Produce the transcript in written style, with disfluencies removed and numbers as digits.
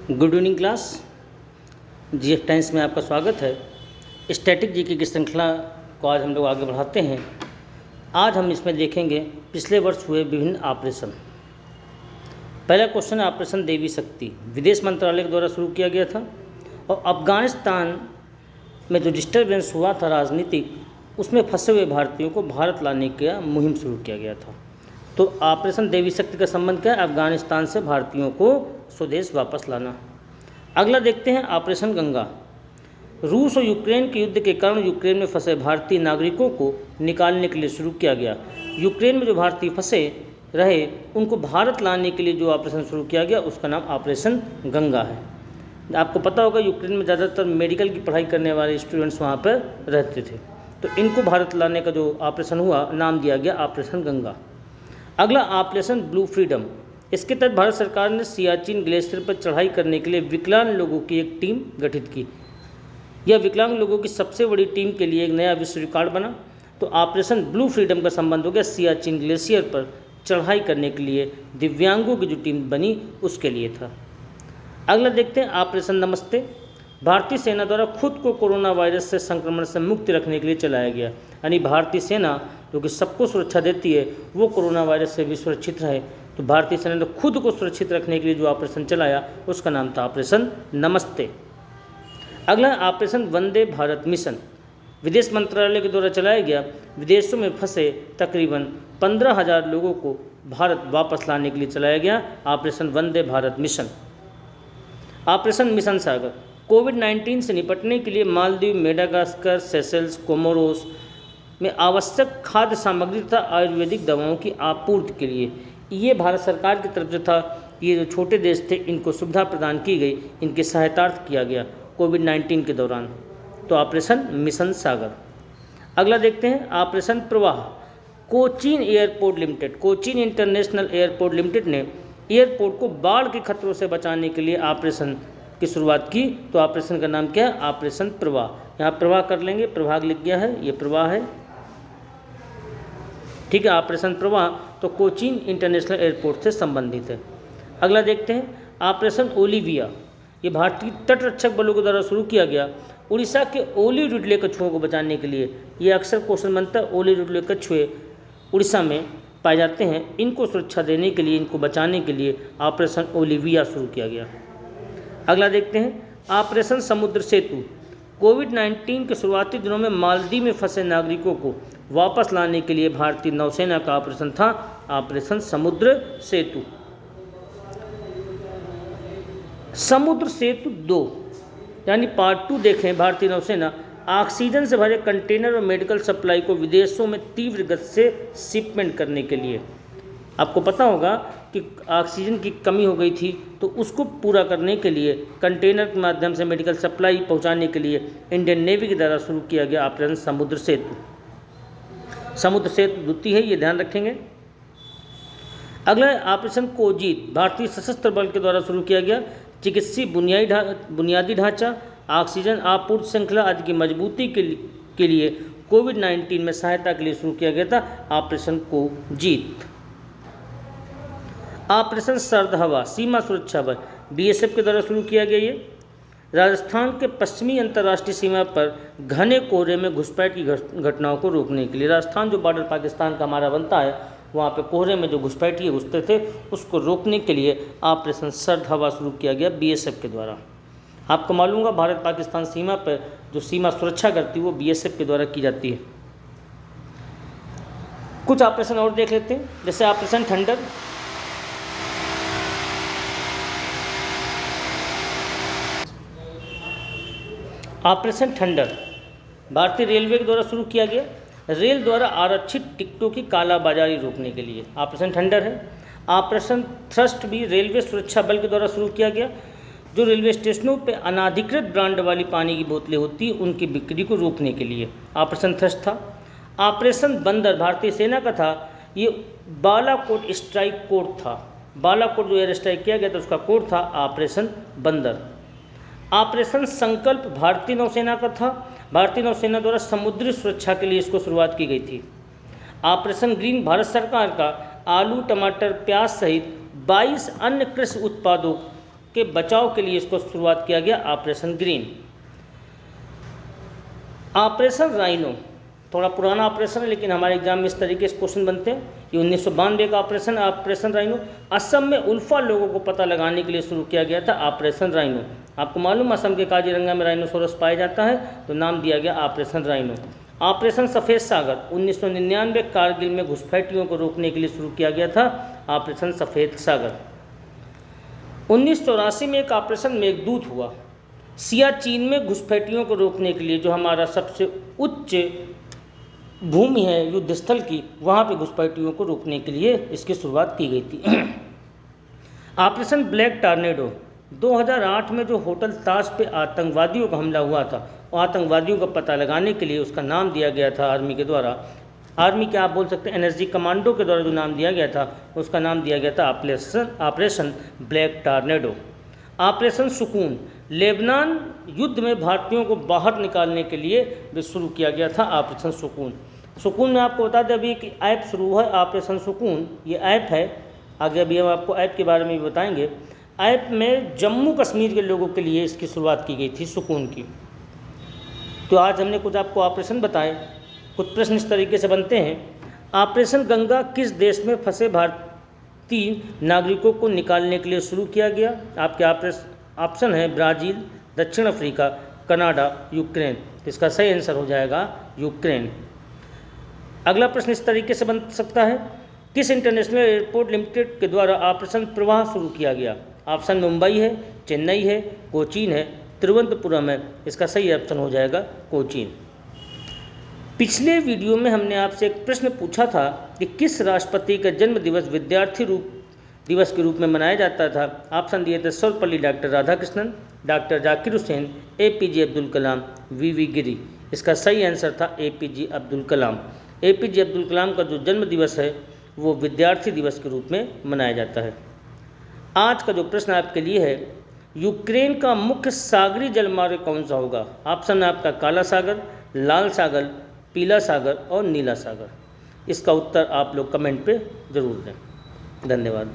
Good evening class. GF times में आपका स्वागत है। स्टैटिक जीके की श्रृंखला को आज हम लोग आगे बढ़ाते हैं। आज हम इसमें देखेंगे पिछले वर्ष हुए विभिन्न ऑपरेशन। पहला क्वेश्चन है ऑपरेशन देवी शक्ति, विदेश मंत्रालय के द्वारा शुरू किया गया था और अफगानिस्तान में जो डिस्टर्बेंस हुआ था राजनीतिक, उसमें फंसे हुए भारतीयों को भारत लाने का मुहिम शुरू किया गया था। तो ऑपरेशन देवी शक्ति का संबंध क्या है? अफगानिस्तान से भारतीयों को स्वदेश वापस लाना। अगला देखते हैं ऑपरेशन गंगा। रूस और यूक्रेन के युद्ध के कारण यूक्रेन में फंसे भारतीय नागरिकों को निकालने के लिए शुरू किया गया। यूक्रेन में जो भारतीय फंसे रहे उनको भारत लाने के लिए जो ऑपरेशन शुरू किया गया उसका नाम ऑपरेशन गंगा है। आपको पता होगा यूक्रेन में ज़्यादातर मेडिकल की पढ़ाई करने वाले स्टूडेंट्स वहाँ पर रहते थे, तो इनको भारत लाने का जो ऑपरेशन हुआ नाम दिया गया ऑपरेशन गंगा। अगला ऑपरेशन ब्लू फ्रीडम। इसके तहत भारत सरकार ने सियाचिन ग्लेशियर पर चढ़ाई करने के लिए विकलांग लोगों की एक टीम गठित की। यह विकलांग लोगों की सबसे बड़ी टीम के लिए एक नया विश्व रिकॉर्ड बना। तो ऑपरेशन ब्लू फ्रीडम का संबंध हो गया सियाचिन ग्लेशियर पर चढ़ाई करने के लिए दिव्यांगों की जो टीम बनी उसके लिए था। अगला देखते हैं ऑपरेशन नमस्ते। भारतीय सेना द्वारा खुद को कोरोना वायरस से संक्रमण से मुक्त रखने के लिए चलाया गया। यानी भारतीय सेना जो कि सबको सुरक्षा देती है वो कोरोना वायरस से भी सुरक्षित रहे, तो भारतीय सेना ने खुद को सुरक्षित रखने के लिए जो ऑपरेशन चलाया उसका नाम था ऑपरेशन नमस्ते। अगला ऑपरेशन वंदे भारत मिशन। विदेश मंत्रालय के द्वारा चलाया गया। विदेशों में फंसे तकरीबन 15,000 लोगों को भारत वापस लाने के लिए चलाया गया operation Vande Bharat mission. Operation mission सागर। कोविड-19 से निपटने के लिए मालदीव, मेडागास्कर, सेशेल्स, कोमोरोस में आवश्यक खाद्य सामग्री तथा आयुर्वेदिक दवाओं की आपूर्ति के लिए ये भारत सरकार की तरफ से था। ये जो छोटे देश थे इनको सुविधा प्रदान की गई, इनकी सहायतार्थ किया गया कोविड-19 के दौरान। तो ऑपरेशन मिशन सागर। अगला देखते हैं ऑपरेशन प्रवाह। Cochin airport limited, Cochin international airport limited ने एयरपोर्ट को बाढ़ के खतरों से बचाने के लिए ऑपरेशन की शुरुआत की। तो ऑपरेशन का नाम क्या है? ऑपरेशन प्रवाह। यहाँ प्रवाह कर लेंगे, प्रभाग लिख गया है, ये प्रवाह है, ठीक है। ऑपरेशन प्रवाह तो कोचीन इंटरनेशनल एयरपोर्ट से संबंधित है। अगला देखते हैं ऑपरेशन ओलिविया। ये भारतीय तटरक्षक बलों के द्वारा शुरू किया गया उड़ीसा के ओली रुडले कछुओं को बचाने के लिए। ये अक्सर क्वेश्चन बनता है, ओली रुडले कछुए उड़ीसा में पाए जाते हैं, इनको सुरक्षा देने के लिए, इनको बचाने के लिए ऑपरेशन ओलिविया शुरू किया गया। अगला देखते हैं ऑपरेशन समुद्र सेतु। कोविड-19 के शुरुआती दिनों में मालदीव में फंसे नागरिकों को वापस लाने के लिए भारतीय नौसेना का ऑपरेशन था ऑपरेशन समुद्र सेतु। समुद्र सेतु 2 यानी पार्ट 2 देखें। भारतीय नौसेना ऑक्सीजन से भरे कंटेनर और मेडिकल सप्लाई को विदेशों में तीव्र गति से शिपमेंट करने के लिए, आपको पता होगा कि ऑक्सीजन की कमी हो गई थी, तो उसको पूरा करने के लिए कंटेनर के माध्यम से मेडिकल सप्लाई पहुंचाने के लिए इंडियन नेवी के द्वारा शुरू किया गया ऑपरेशन समुद्र सेतु। समुद्र सेतु द्वितीय है, ये ध्यान रखेंगे। अगला ऑपरेशन कोजीत। भारतीय सशस्त्र बल के द्वारा शुरू किया गया चिकित्सीय बुनियादी ढांचा, ऑक्सीजन आपूर्ति श्रृंखला आदि की मजबूती के लिए कोविड-19 में सहायता के लिए शुरू किया गया था ऑपरेशन कोजीत। ऑपरेशन सर्द हवा सीमा सुरक्षा बल, बीएसएफ के द्वारा शुरू किया गया। ये राजस्थान के पश्चिमी अंतर्राष्ट्रीय सीमा पर घने कोहरे में घुसपैठ की घटनाओं को रोकने के लिए, राजस्थान जो बॉर्डर पाकिस्तान का हमारा बनता है, वहाँ पे कोहरे में जो घुसपैठिए घुसते थे उसको रोकने के लिए ऑपरेशन सर्द हवा शुरू किया गया बीएसएफ के द्वारा। आपको मालूम होगा भारत पाकिस्तान सीमा पर जो सीमा सुरक्षा करती है वो बीएसएफ के द्वारा की जाती है। कुछ ऑपरेशन और देख लेते हैं, जैसे ऑपरेशन थंडर। ऑपरेशन थंडर भारतीय रेलवे के द्वारा शुरू किया गया, रेल द्वारा आरक्षित टिकटों की कालाबाजारी रोकने के लिए ऑपरेशन थंडर है। ऑपरेशन थ्रस्ट भी रेलवे सुरक्षा बल के द्वारा शुरू किया गया, जो रेलवे स्टेशनों पर अनाधिकृत ब्रांड वाली पानी की बोतलें होती हैं उनकी बिक्री को रोकने के लिए ऑपरेशन थ्रस्ट था। ऑपरेशन बंदर भारतीय सेना का था, ये बालाकोट स्ट्राइक कोड था। बालाकोट जो एयर स्ट्राइक किया गया था उसका कोड था ऑपरेशन बंदर। ऑपरेशन संकल्प भारतीय नौसेना का था, भारतीय नौसेना द्वारा समुद्री सुरक्षा के लिए इसको शुरुआत की गई थी। ऑपरेशन ग्रीन भारत सरकार का आलू, टमाटर, प्याज सहित 22 अन्य कृषि उत्पादों के बचाव के लिए इसको शुरुआत किया गया ऑपरेशन ग्रीन। ऑपरेशन राइनो थोड़ा पुराना ऑपरेशन है, लेकिन हमारे एग्जाम में इस तरीके से क्वेश्चन बनते हैं। ये 1992 का ऑपरेशन राइनो असम में उल्फा लोगों को पता लगाने के लिए शुरू किया गया था ऑपरेशन राइनो। आपको मालूम असम के काजीरंगा में राइनोसोरस पाया जाता है, तो नाम दिया गया ऑपरेशन राइनो। ऑपरेशन सफ़ेद सागर 1999 कारगिल में घुसपैठियों को रोकने के लिए शुरू किया गया था ऑपरेशन सफ़ेद सागर। 1984 में एक ऑपरेशन मेघदूत हुआ सियाचिन में घुसपैठियों को रोकने के लिए, जो हमारा सबसे उच्च भूमि है युद्ध स्थल की, वहाँ पे घुसपैठियों को रोकने के लिए इसकी शुरुआत की गई थी। ऑपरेशन ब्लैक टॉर्नेडो 2008 में जो होटल ताज पे आतंकवादियों का हमला हुआ था, और आतंकवादियों का पता लगाने के लिए उसका नाम दिया गया था आर्मी के द्वारा, आर्मी के आप बोल सकते हैं एनएसजी कमांडो के द्वारा जो नाम दिया गया था, उसका नाम दिया गया था ऑपरेशन ब्लैक टॉर्नेडो। ऑपरेशन सुकून लेबनान युद्ध में भारतीयों को बाहर निकालने के लिए भी शुरू किया गया था ऑपरेशन सुकून। सुकून में आपको बता दें अभी एक ऐप शुरू है ऑपरेशन सुकून, ये ऐप है, आगे अभी हम आपको ऐप के बारे में भी बताएंगे। ऐप में जम्मू कश्मीर के लोगों के लिए इसकी शुरुआत की गई थी सुकून की। तो आज हमने कुछ आपको ऑपरेशन बताए, कुछ प्रश्न इस तरीके से बनते हैं। ऑपरेशन गंगा किस देश में फंसे भारतीय नागरिकों को निकालने के लिए शुरू किया गया? आपके ऑप्शन है ब्राज़ील, दक्षिण अफ्रीका, कनाडा, यूक्रेन। इसका सही आंसर हो जाएगा यूक्रेन। अगला प्रश्न इस तरीके से बन सकता है, किस इंटरनेशनल एयरपोर्ट लिमिटेड के द्वारा ऑपरेशन प्रवाह शुरू किया गया? ऑप्शन मुंबई है, चेन्नई है, कोचीन है, तिरुवनंतपुरम है। इसका सही ऑप्शन हो जाएगा कोचीन। पिछले वीडियो में हमने आपसे एक प्रश्न पूछा था कि किस राष्ट्रपति का जन्म दिवस विद्यार्थी दिवस के रूप में मनाया जाता था। ऑप्शन दिए थे Sarvepalli doctor Radhakrishnan, doctor Zakir Hussain, APJ Abdul Kalam, VV Giri. इसका सही आंसर था एपीजे अब्दुल कलाम। एपीजे अब्दुल कलाम का जो जन्म दिवस है वो विद्यार्थी दिवस के रूप में मनाया जाता है। आज का जो प्रश्न आपके लिए है, यूक्रेन का मुख्य सागरी जलमार्ग कौन सा होगा? ऑप्शन है आपका काला सागर, लाल सागर, पीला सागर और नीला सागर। इसका उत्तर आप लोग कमेंट पे ज़रूर दें। धन्यवाद।